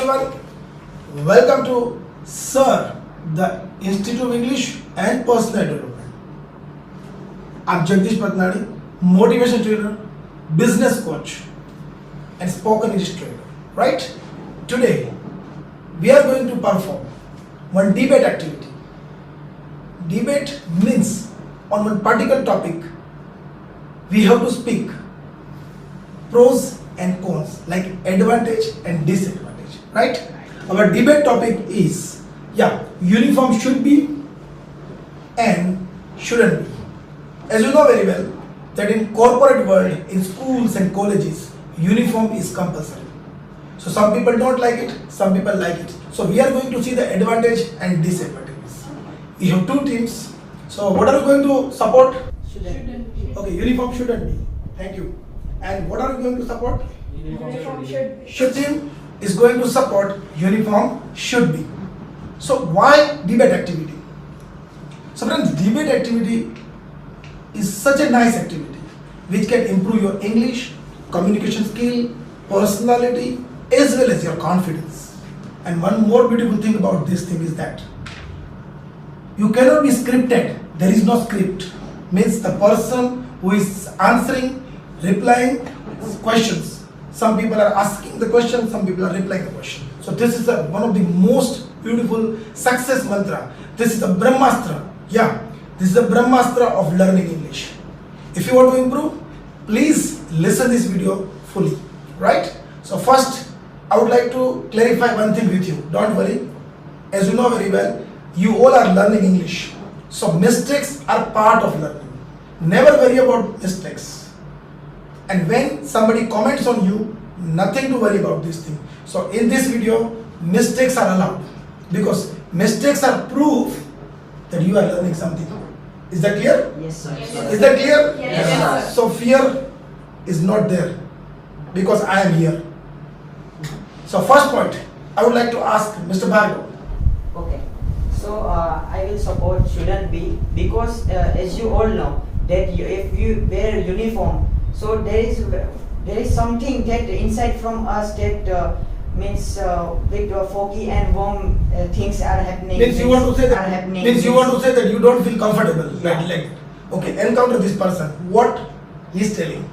everyone. Welcome to SIR, the Institute of English and Personal Development. I'm Jagdish Patnani, motivation trainer, business coach, and spoken English trainer. Right? Today, we are going to perform one debate activity. Debate means on one particular topic, we have to speak pros and cons, like advantage and disadvantage, right? Our debate topic is, uniform should be and shouldn't be. As you know very well, that in corporate world, in schools and colleges, uniform is compulsory. So some people don't like it, some people like it. So we are going to see the advantage and disadvantages. We have two teams. So what are you going to support? Shouldn't be. Okay, uniform shouldn't be. Thank you. And what are you going to support? Uniform should be. Should team is going to support uniform should be. So why debate activity? So friends, debate activity is such a nice activity which can improve your English, communication skill, personality, as well as your confidence. And one more beautiful thing about this thing is that you cannot be scripted. There is no script. Means the person who is answering, replying questions. Some people are asking the question, some people are replying the question. So this is one of the most beautiful success mantra. This is the Brahmastra. This is the Brahmastra of learning English. If you want to improve, please listen this video fully. Right? So first, I would like to clarify one thing with you. Don't worry. As you know very well, you all are learning English. So mistakes are part of learning. Never worry about mistakes. And when somebody comments on you, nothing to worry about this thing. So in this video, mistakes are allowed because mistakes are proof that you are learning something. Is that clear? Yes, sir. Is that clear? Yes, sir. So fear is not there because I am here. So first point, I would like to ask Mr. Bhargav. Okay. So I will support shouldn't be because as you all know that if you wear uniform, so there is something that inside from us that means with foggy and warm things are happening. Means you want to say that. Are happening. Means you want to say that you don't feel comfortable. Yeah. Like okay, encounter this person. What he's telling.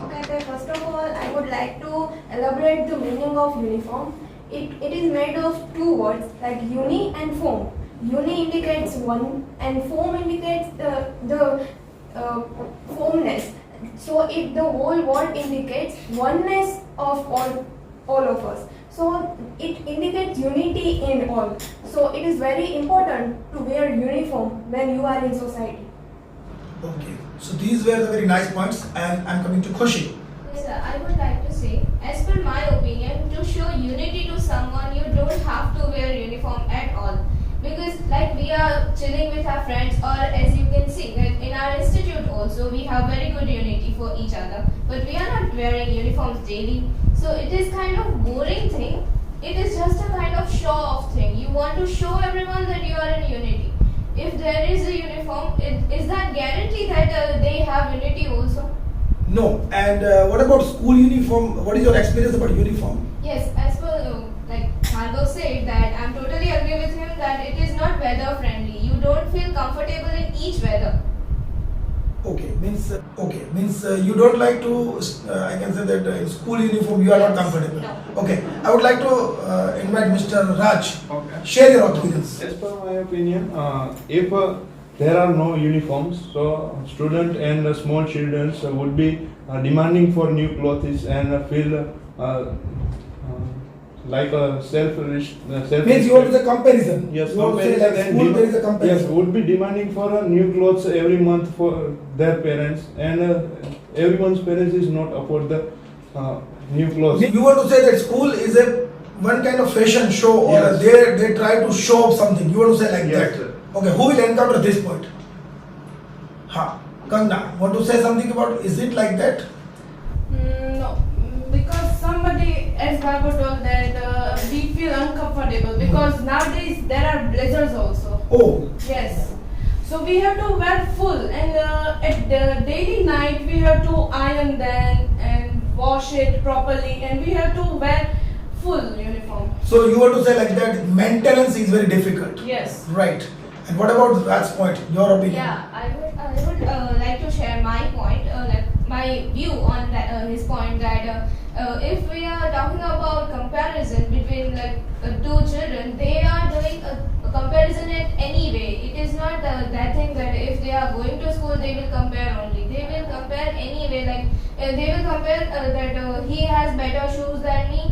Okay, first of all, I would like to elaborate the meaning of uniform. It is made of two words like uni and form. Uni indicates one and form indicates the formness. So the whole word indicates oneness of all of us. So it indicates unity in all. So it is very important to wear uniform when you are in society. Okay. So these were the very nice points, and I'm coming to Khushi. Yes, sir. I would like to say, as per my opinion, to show unity to someone, you don't have to wear uniform at all. Because like we are chilling with our friends, or as you can see, that in our institute also, we have very good unity for each other. But we are not wearing uniforms daily. So it is kind of boring thing. It is just a kind of show-off thing. You want to show everyone that you are in unity. If there is a uniform, is that guarantee that they have unity also? No. And what about school uniform? What is your experience about uniform? Yes, as per like Bhargav said that I'm totally agree with him that it is not weather friendly. You don't feel comfortable in each weather. Okay. Means you don't like to. I can say that in school uniform you are not comfortable. No. Okay. I would like to invite Mr. Raj. Okay. Share your opinions. As per my opinion, if there are no uniforms, so student and small children would be demanding for new clothes and feel like a self. Means you want the comparison. Yes, You want to say like comparison and school there is a comparison. yes, would be demanding for new clothes every month for their parents, and everyone's parents is not afford the new clothes. You want to say that school is a one kind of fashion show, or Yes. they try to show off something. You want to say like Yes, that? sir. Okay. Who will encounter this point? Kangna, want to say something about? Is it like that? No, because somebody, as Bhargav told, that we feel uncomfortable because nowadays there are blazers also. Oh. Yes. So we have to wear full, and at the daily we have to iron them and wash it properly, and we have to wear full uniform. So you want to say like that maintenance is very difficult. Yes. Right. And what about Raj's point? Your opinion? Yeah, I would like to share my point, like my view on that, his point that if we are talking about comparison between like two children, they are doing a comparison at any way. It is not that thing that if they are going to school they will compare only. They will compare anyway. Like they will compare that he has better shoes than me.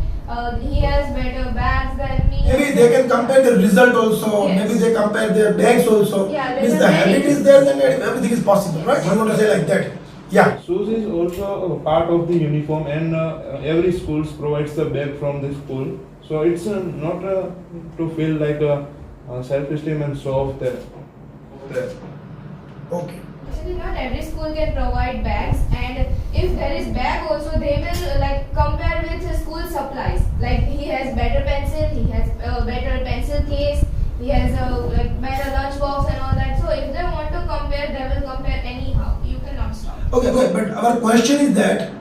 He has better bags than me. Maybe they can compare the result also. Yes. Maybe they compare their bags also. Yeah, If there's the a habit very- is there, then everything is possible, right? You want to say like that? Yeah. Shoes is also a part of the uniform, and every school provides the bag from the school. So it's not to feel like a self-esteem and show off there. Okay. Actually, not every school can provide bags, and if there is bag also, they will like compare with the school supplies. Like he has better pencil, he has better pencil case, he has like better lunch box and all that. So if they want to compare, they will compare anyhow. You cannot stop. Okay, but our question is that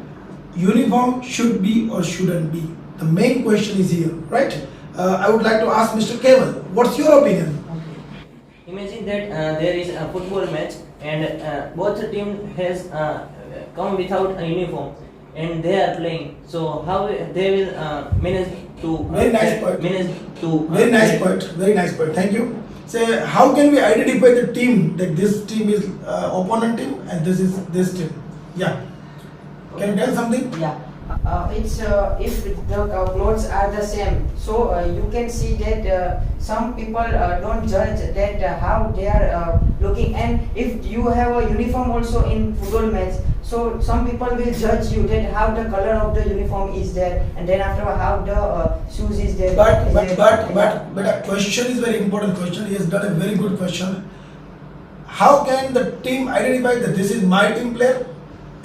uniform should be or shouldn't be. The main question is here, right? I would like to ask Mr. Keval, what's your opinion? Imagine that there is a football match and both team has come without a uniform and they are playing. So how they will manage to Very nice point. manage to Very nice point. Very nice point. Thank you. Say, how can we identify the team that this team is opponent team and this is this team? Yeah. Can you tell something? Yeah, it's if the clothes are the same, so you can see that some people don't judge that how they are looking, and if you have a uniform also in football match, so some people will judge you that how the color of the uniform is there, and then after how the shoes is there. But a question is very important question. He has done a very good question. How can the team identify that this is my team player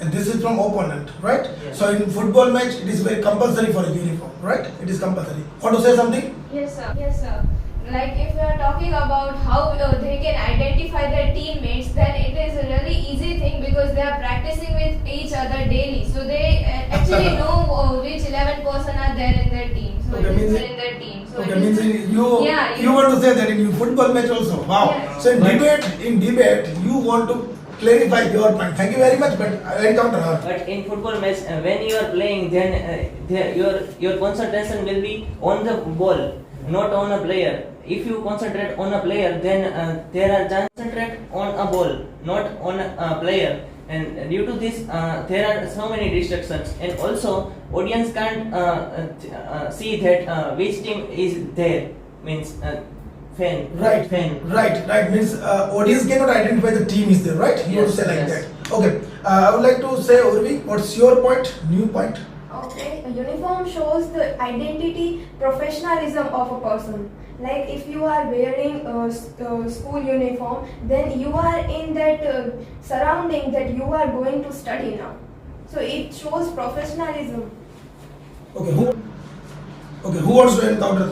and this is from opponent, right? Yes. So in football match, it is very compulsory for a uniform, right? It is compulsory. Want to say something? Yes, sir. Yes, sir. Like if we are talking about how they can identify their teammates, then it is a really easy thing because they are practicing with each other daily. So they actually know which 11 person are there in their team. So Okay, it is means in their team. So Okay, it is- means you Yeah, you want to say that in football match also. Wow. Yes. So in debate, you want to clarify your point. Thank you very much. But I encounter her. But in football match, when you are playing, then your concentration will be on the ball, not on a player. If you concentrate on a player, then there are concentrate on a ball, not on a player. And due to this, there are so many distractions, and also audience can't see that which team is there. Means fan, Right. fan. Right. Means audience cannot identify the team is there, right? You want to say like Yes. that. Okay. I would like to say, Urvi, what's your point? New point. Okay, a uniform shows the identity, professionalism of a person. Like if you are wearing a school uniform, then you are in that surrounding that you are going to study now. So it shows professionalism. Okay. Who wants to encounter?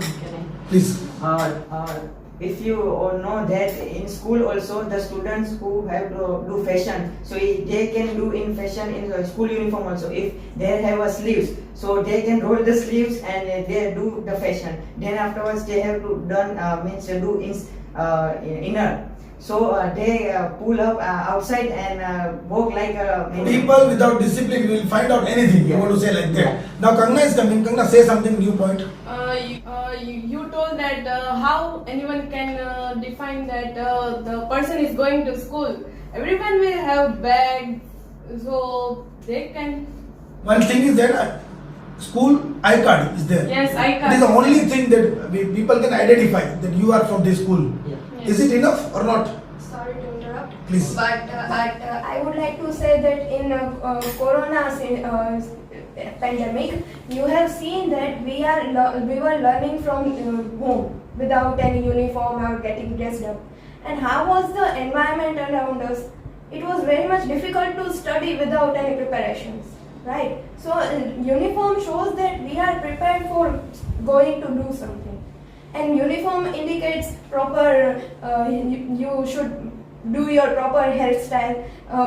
Please. If you all know that in school also the students who have to do fashion, so they can do in fashion in the school uniform also. If they have a sleeves, so they can roll the sleeves and they do the fashion. Then afterwards they have to do inner. So they pull up outside and walk like People without discipline will find out anything. You want to say like that. Yeah. Now Kangna is coming. Kangna, say something. New point. You told that how anyone can define that the person is going to school. Everyone will have bags, so they can. One thing is that school iCard is there. Yes, iCard. It is the only thing that people can identify that you are from this school. Yeah. Is it enough or not? Sorry to interrupt. Please. But I would like to say that in Corona pandemic, you have seen that we were learning from home without any uniform or getting dressed up. And how was the environment around us? It was very much difficult to study without any preparations, right? So uniform shows that we are prepared for going to do something. And uniform indicates proper, you should do your proper hairstyle,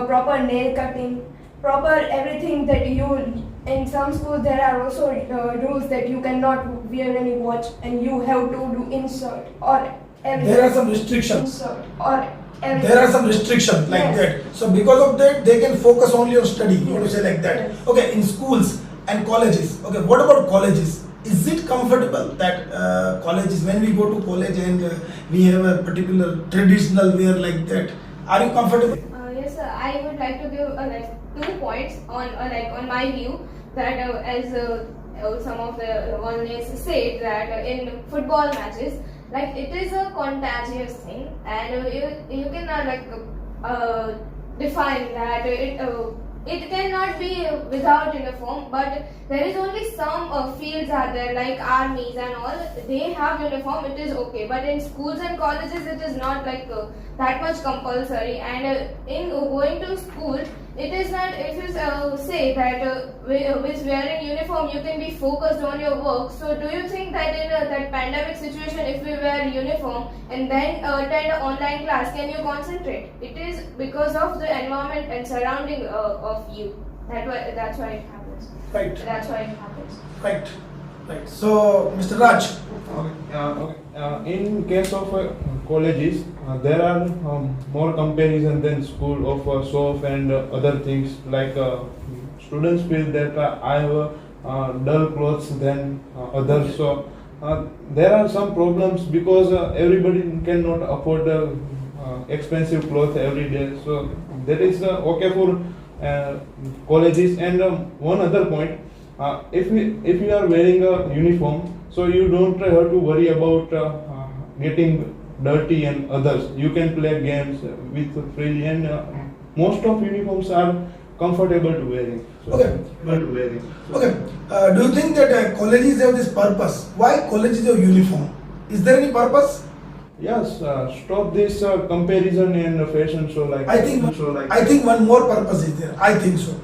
proper nail cutting, proper everything that in some schools there are also rules that you cannot wear any watch and you have to do insert or everything. There are some restrictions. Insert or everything. There are some restrictions like Yes. that. So because of that, they can focus only on study. You want to say like that? Yes. Okay, in schools and colleges. Okay, what about colleges? Is it comfortable that colleges, when we go to college and we have a particular traditional wear like that, are you comfortable? Yes, sir. I would like to give like 2 points on on my view that as some of the ones said that in football matches, like it is a contagious thing, and you cannot define that it cannot be without uniform, but there is only some fields are there like armies and all, they have uniform, it is okay, but in schools and colleges it is not like that much compulsory, and in going to school it is not, if you say that with wearing uniform you can be focused on your work, so do you think that in that pandemic situation if we wear uniform and then attend an online class, can you concentrate? It is because of the environment and surrounding of you. That's why it happens. Right, That's why it happens. right, right. So, Mr. Raj, In case of colleges, there are more comparison than school of soap and other things, like students feel that I have dull clothes than others. So there are some problems because everybody cannot afford expensive clothes every day. So that is okay for colleges. And one other point, if you are wearing a uniform, so you don't have to worry about getting dirty and others. You can play games with freely, and most of uniforms are comfortable to wearing. So, Okay. comfortable to wearing. okay, do you think that colleges have this purpose? Why colleges have uniform? Is there any purpose? Yes, stop this comparison and fashion show like. I think show like. I think one more purpose is there. I think so.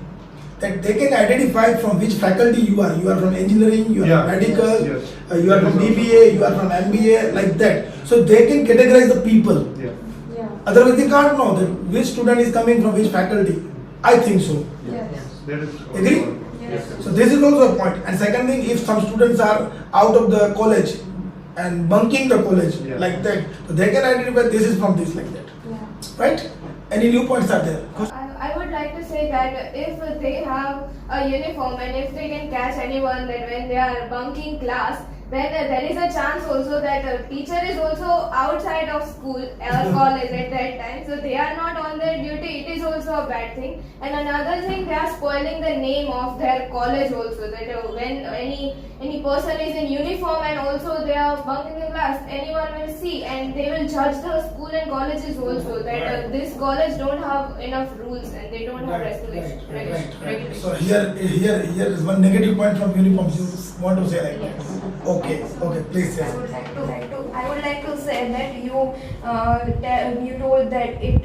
That they can identify from which faculty you are. You are from engineering, you are Yeah. from medical, Yes. You are from BBA, you are from MBA, like that. So they can categorize the people. Yeah. Yeah. Otherwise, they can't know that which student is coming from which faculty. I think so. Yes. That is. Agree? Yes. So this is also a point. And second thing, if some students are out of the college and bunking the college Yeah. like that, so they can identify this is from this like that. Yeah. Right? Any new points are there? I would like to say that if they have a uniform and if they can catch anyone that when they are bunking class, then there is a chance also that a teacher is also outside of school or college at that time, so they are not on their duty. It is also a bad thing. And another thing, they are spoiling the name of their college also. That when any person is in uniform and also they are bunking the class, anyone will see and they will judge the school and colleges also that this college don't have enough rules and they don't have regulations. Right. So here is one negative point from uniforms. You want to say like that? Yes. Okay, please I say. would like to say that you told that it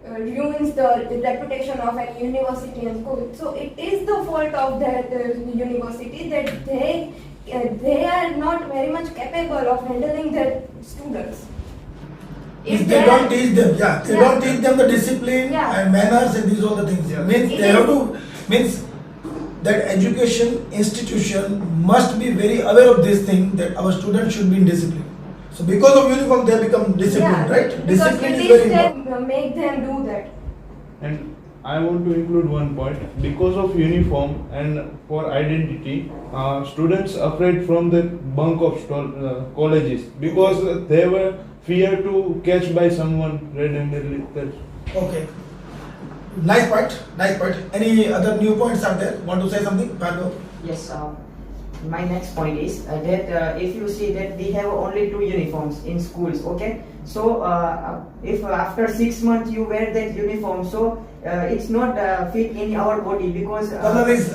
ruins the reputation of an university and school. So it is the fault of that university that they are not very much capable of handling their students. If they don't teach them, they Yeah. don't teach them the discipline Yeah. and manners and these all the things. Yeah. Means It they have is- to, means that education institution must be very aware of this thing that our students should be in discipline. So because of uniform they become disciplined, right? Because Discipline it is is very important. that make them do that. And I want to include one point. Because of uniform and for identity, students afraid from the bunk of colleges because they were fear to catch by someone randomly. Okay. Nice point. Any other new points are there? Want to say something, Pardo? Yes, my next point is that if you see that we have only 2 uniforms in schools, okay? So if after 6 months you wear that uniform, so it's not fit in our body because Color is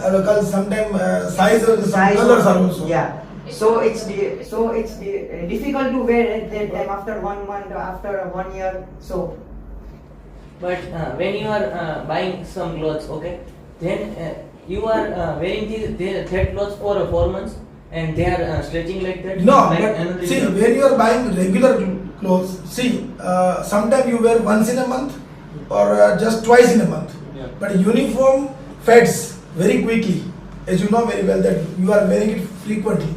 sometimes size or some size colors of- are also. Yeah. So it's difficult to wear at that time after 1 month, after 1 year. So But when you are buying some clothes, okay, then you are wearing that clothes for 4 months and they are stretching like that. No, like but another see, year. when you are buying regular clothes, see, sometimes you wear once in a month or just twice in a month. Yeah. But uniform fades very quickly. as you know very well that you are wearing it frequently,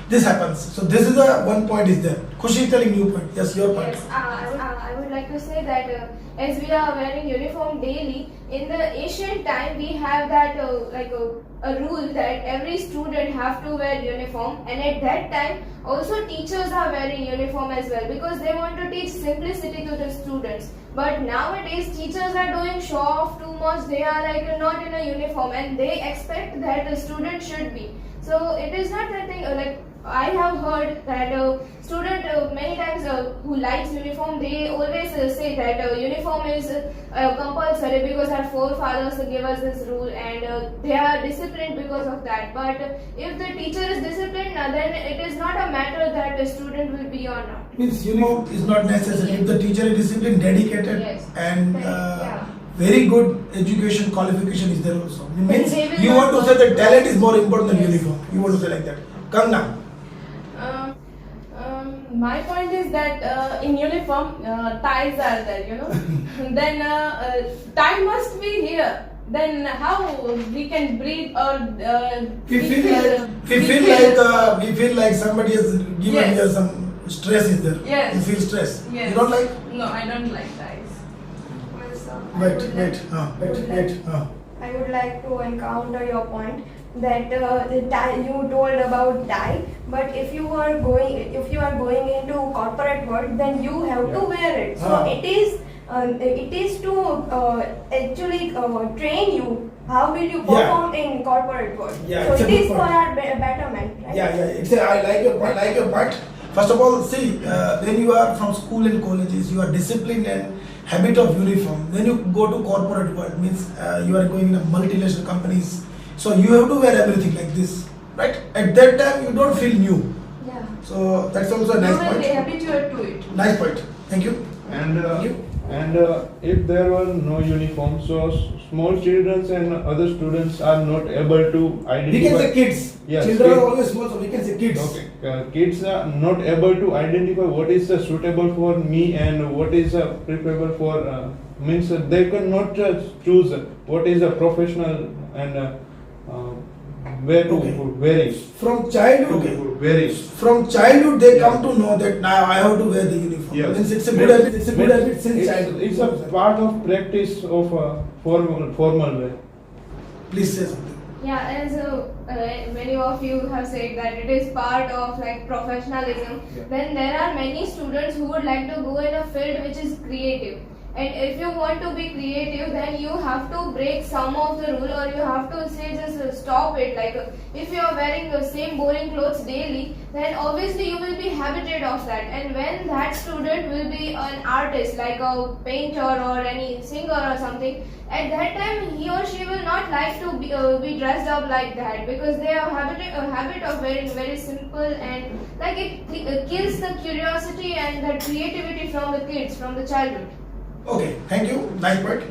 this happens. So this is the one point is there. Khushi is telling new point. Yes, your point. Yes, I would like to say that as we are wearing uniform daily, in the ancient time we have that a rule that every student have to wear uniform, and at that time also teachers are wearing uniform as well because they want to teach simplicity to the students. But nowadays teachers are doing show off too much. They are not in a uniform and they expect that the student should be. So it is not that thing I have heard that student many times who likes uniform, they always say that uniform is compulsory because our forefathers gave us this rule and they are disciplined because of that. But if the teacher is disciplined, then it is not a matter that the student will be or not. Means uniform is not necessary. If the teacher is disciplined, dedicated, Yes. and Yeah. very good education qualification is there also. It means they will you not want to say that talent is more important than Yes. uniform. You want to say like that. Kangna. My point is that in uniform, ties are there, you know. Then tie must be here. Then how we can breathe or We feel like somebody has given Yes. here some stress is there. Yes. You feel stress. Yes. You don't like? No, I don't like ties. Wait. I would like to encounter your point that the tie you told about tie, but if you are going into corporate world, then you have to wear it. So Ah. it is to actually train you how will you perform in corporate world. Yeah, So it's a it good is for point. our betterment, right? Yeah. I like your point. First of all, see, when you are from school and colleges, you are disciplined and habit of uniform. When you go to corporate world, means you are going in a multinational companies, so you have to wear everything like this, right? At that time, you don't feel new. Yeah. So that's also a You nice will be point. habituated to it. Nice point. Thank you. And if there were no uniform, so small children and other students are not able to identify. We can say kids. Yes, Children kids. are always small, so we can say kids. Okay, kids are not able to identify what is suitable for me and what is preferable for means they cannot choose what is a professional and where to Okay. wear it. From childhood, Wear it. from childhood they Yeah. come to know that now I have to wear the uniform. Yes. Means it's a good habit. It's a good habit since It's, childhood. it's a part of practice of formal way. Please say something. Yeah, and so many of you have said that it is part of professionalism. Yeah. Then there are many students who would like to go in a field which is creative. And if you want to be creative, then you have to break some of the rule, or you have to say just stop it. If you are wearing the same boring clothes daily, then obviously you will be habituated of that. And when that student will be an artist, like a painter or any singer or something, at that time he or she will not like to be dressed up like that because they have a habit of wearing very simple, and it kills the curiosity and the creativity from the kids, from the childhood. Okay, thank you. Nice point.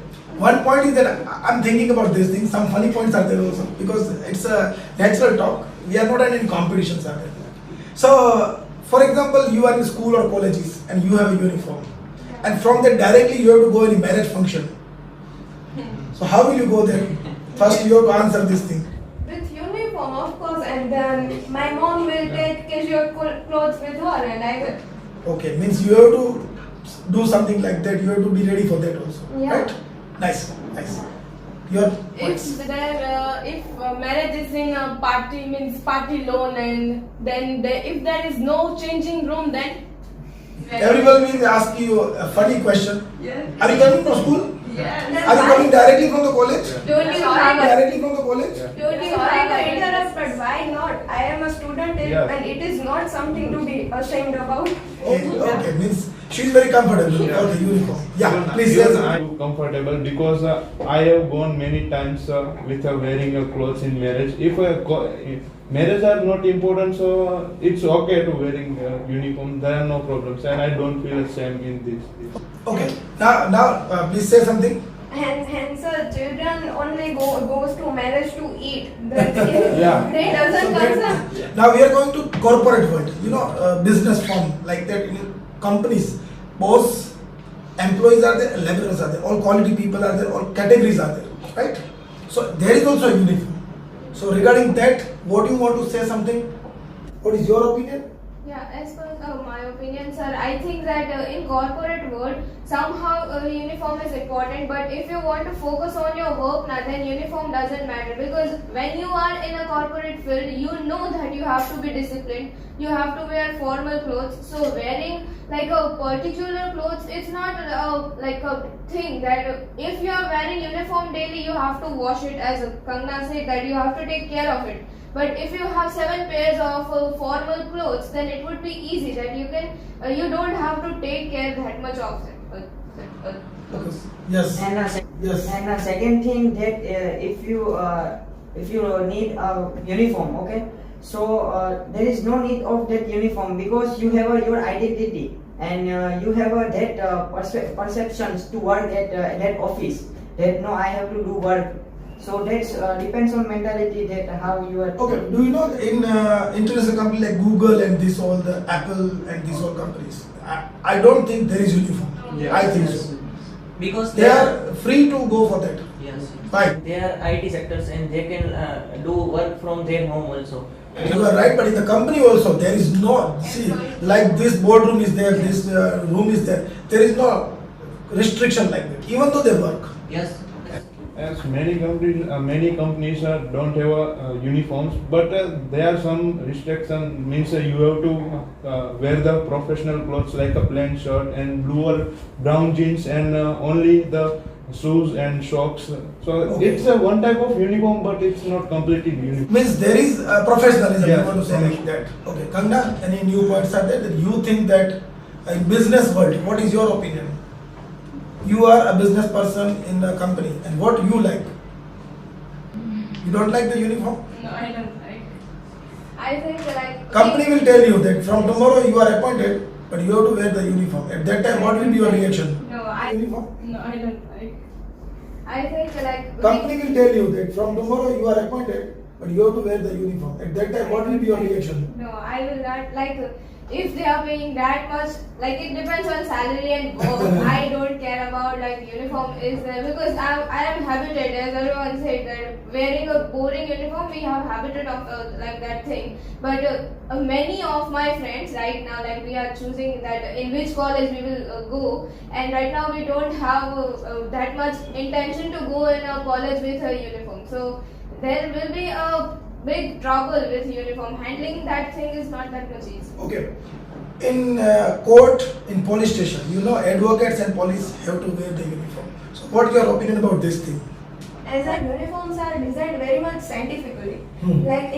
One point is that I'm thinking about this thing. Some funny points are there also because it's a natural talk. We are not in any competitions are there. So, for example, you are in school or colleges and you have a uniform, and from there directly you have to go in a marriage function. So how will you go there? First, you have to answer this thing. With uniform, of course, and then my mom will take casual clothes with her, and I will. Okay, means you have to do something like that. You have to be ready for that also, Yeah. right? Nice. Your points. If marriage is in a party, means party loan, and then if there is no changing room, then Everyone will ask you a funny question. Yes. Are you coming from school? Yes. Are you coming directly from the college? Don't you Sorry, have a Directly from the college? Don't you Sorry, have but to interrupt, but why not? I am a student Yeah. and it is not something to be ashamed about. Okay, means she's very comfortable for the uniform. Yeah, please Even yes. I'm comfortable because I have gone many times with wearing clothes in marriage. If marriage are not important, so it's okay to wearing uniform. There are no problems, and I don't feel ashamed in this. Okay, now please say something. And hence children only goes to marriage to eat. That Yeah. they doesn't So concern. now we are going to corporate world. Business firm like that in companies. Boss, employees are there, laborers are there, all quality people are there, all categories are there, right? So there is also a uniform. So regarding that, what do you want to say something? What is your opinion? Yeah, as per my opinion, sir, I think that in corporate world, somehow uniform is important. But if you want to focus on your work now, then uniform doesn't matter, because when you are in a corporate field, you know that you have to be disciplined. You have to wear formal clothes. So wearing like a particular clothes, it's not like a thing that if you are wearing uniform daily, you have to wash it. As Kangna said, that you have to take care of it. But if you have 7 pairs of formal clothes, then it would be easy that you can, you don't have to take care that much of it. Yes. And Yes. and second thing that if you need a uniform, okay, so there is no need of that uniform, because you have your identity, and you have that perceptions toward that office, that no, I have to do work. So that's depends on mentality, that how you are. Okay. Do you know in international company like Google and this all the Apple and these all companies, I don't think there is uniform. I think so. Because They are free to go for that. yes, Fine. they are IT sectors and they can do work from their home also. You are right, but in the company also there is no, see, like this boardroom is there, this room is there. There is no restriction like that, even though they work. Yes. As many companies don't have uniforms, but there are some restriction. Means you have to wear the professional clothes like a plain shirt and blue or brown jeans, and only the shoes and socks. So Okay. it's one type of uniform, but it's not completely uniform. Means there is professionalism, Yeah. you want to say like that. Okay, Kangna, any new points are there that you think that in business world, what is your opinion? You are a business person in a company, and what you like? You don't like the uniform? No, I don't like. I think like Company will tell you that from tomorrow you are appointed, but you have to wear the uniform. At that time, what will be your reaction? No, I Uniform? No, I don't like. I think like Company will tell you that from tomorrow you are appointed, but you have to wear the uniform. At that time, what will be your reaction? No, I will not like if they are paying that much. Like it depends on salary and work. I don't care about like uniform is there, because I am habited, as everyone said, that wearing a boring uniform, we have habited of like that thing. But many of my friends right now, like we are choosing that in which college we will go, and right now we don't have that much intention to go in a college with a uniform. So there will be a big trouble with uniform. Handling that thing is not that much easy. Okay. In court, in police station, you know, advocates and police have to wear the uniform. So, what your opinion about this thing? As our uniforms are designed very much scientifically. Hmm. Like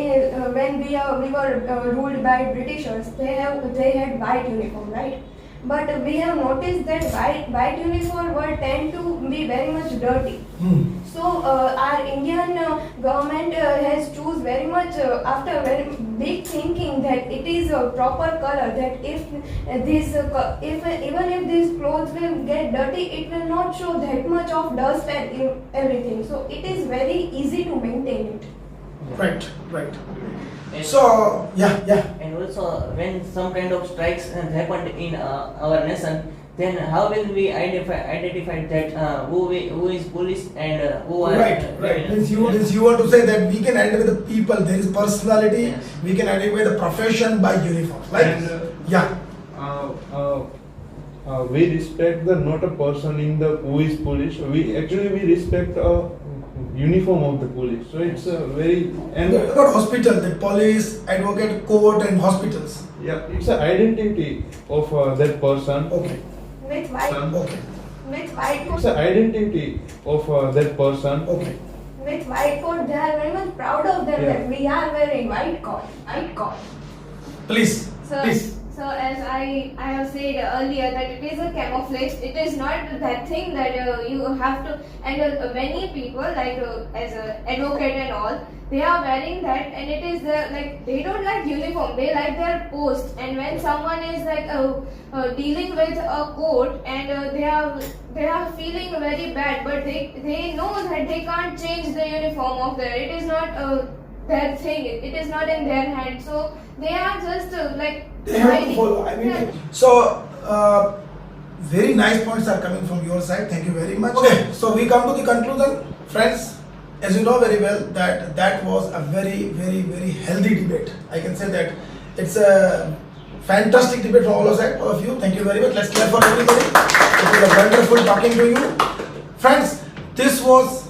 when we were ruled by Britishers, they had white uniform, right? But we have noticed that white uniform were tend to be very much dirty. Hmm. So our Indian government has choose very much after very big thinking that it is a proper color, that if even if these clothes will get dirty, it will not show that much of dust and everything. So it is very easy to maintain it. Right, right. And, So, yeah. and also when some kind of strikes happened in our nation, then how will we identify that who is police and who are Right. Means you want to say that we can identify the people, there is personality, Yes. we can identify the profession by uniform. Like, And, yeah. We respect the not a person in the who is police. We respect uniform of the police. So it's a very and About hospital, the police, advocate, court, and hospitals. yeah, it's an identity of that person. Okay. With white Okay. It's coat, an identity of that person. Okay. with white coat, they are very much proud of them Yeah. that we are wearing white coat. Please. So, Please. so as I have said earlier, that it is a camouflage. It is not that thing that you have to. And many people, like as a advocate and all, they are wearing that, and it is like they don't like uniform. They like their post. And when someone is like dealing with a court, and they are feeling very bad, but they know that they can't change the uniform of their. It is not their thing. It is not in their hand. So they are just like They have to hiding. follow. I mean, Yeah. so very nice points are coming from your side. Thank you very much. Okay, so we come to the conclusion, friends. as you know very well that that was a very, very, very healthy debate. I can say that it's a fantastic debate from all of you. Thank you very much. Let's clap for everybody. It was a wonderful talking to you. Friends, this was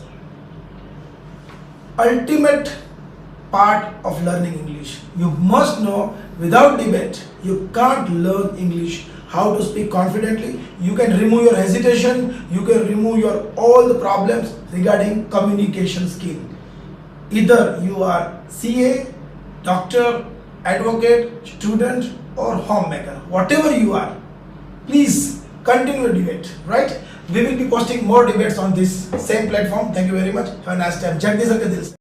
ultimate part of learning English. You must know without debate, you can't learn English. How to speak confidently. You can remove your hesitation. You can remove your all the problems regarding communication skill. Either you are CA, doctor, advocate, student, or homemaker. Whatever you are, please continue debate. Right? We will be posting more debates on this same platform. Thank you very much. Have a nice time. Jagdish Akadil.